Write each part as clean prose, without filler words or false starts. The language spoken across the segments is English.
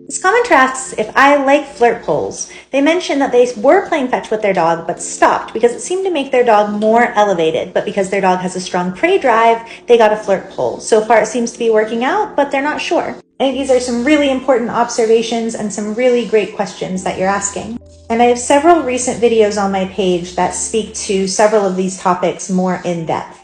This commenter asks if I like flirt poles. They mentioned that they were playing fetch with their dog but stopped because it seemed to make their dog more elevated, but because their dog has a strong prey drive, they got a flirt pole. So far it seems to be working out, but they're not sure. I think these are some really important observations and some really great questions that you're asking. And I have several recent videos on my page that speak to several of these topics more in depth,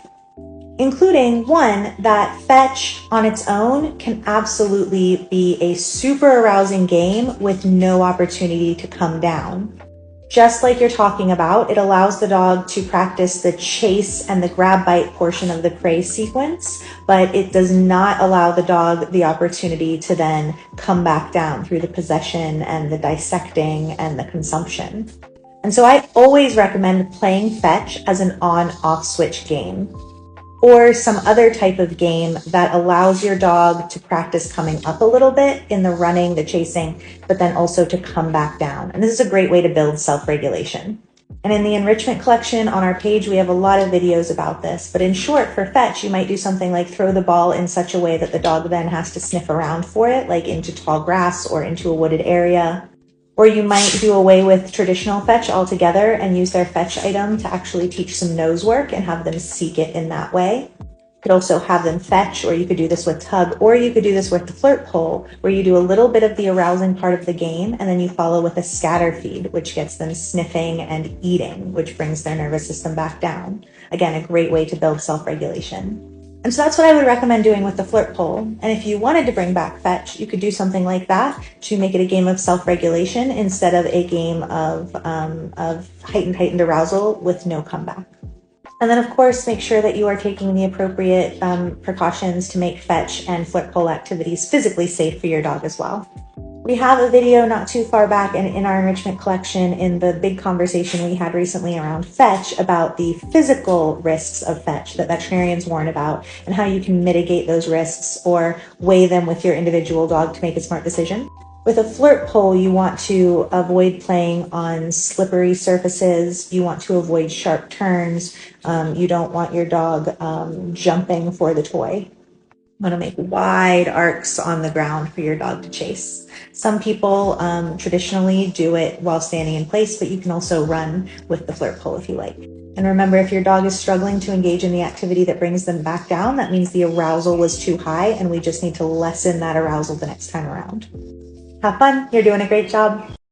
including one that fetch on its own can absolutely be a super arousing game with no opportunity to come down. Just like you're talking about, it allows the dog to practice the chase and the grab bite portion of the prey sequence, but it does not allow the dog the opportunity to then come back down through the possession and the dissecting and the consumption. And so I always recommend playing fetch as an on-off switch game, or some other type of game that allows your dog to practice coming up a little bit in the running, the chasing, but then also to come back down. And this is a great way to build self-regulation. And in the enrichment collection on our page, we have a lot of videos about this. But in short, for fetch, you might do something like throw the ball in such a way that the dog then has to sniff around for it, like into tall grass or into a wooded area. Or you might do away with traditional fetch altogether and use their fetch item to actually teach some nose work and have them seek it in that way. You could also have them fetch, or you could do this with tug, or you could do this with the flirt pole, where you do a little bit of the arousing part of the game and then you follow with a scatter feed, which gets them sniffing and eating, which brings their nervous system back down. Again, a great way to build self-regulation. And so that's what I would recommend doing with the flirt pole. And if you wanted to bring back fetch, you could do something like that to make it a game of self-regulation instead of a game of heightened arousal with no comeback. And then, of course, make sure that you are taking the appropriate precautions to make fetch and flirt pole activities physically safe for your dog as well. We have a video not too far back in our enrichment collection in the big conversation we had recently around fetch about the physical risks of fetch that veterinarians warn about and how you can mitigate those risks or weigh them with your individual dog to make a smart decision. With a flirt pole, you want to avoid playing on slippery surfaces. You want to avoid sharp turns. You don't want your dog jumping for the toy. You want to make wide arcs on the ground for your dog to chase. Some people traditionally do it while standing in place, but you can also run with the flirt pole if you like. And remember, if your dog is struggling to engage in the activity that brings them back down, that means the arousal was too high and we just need to lessen that arousal the next time around. Have fun. You're doing a great job.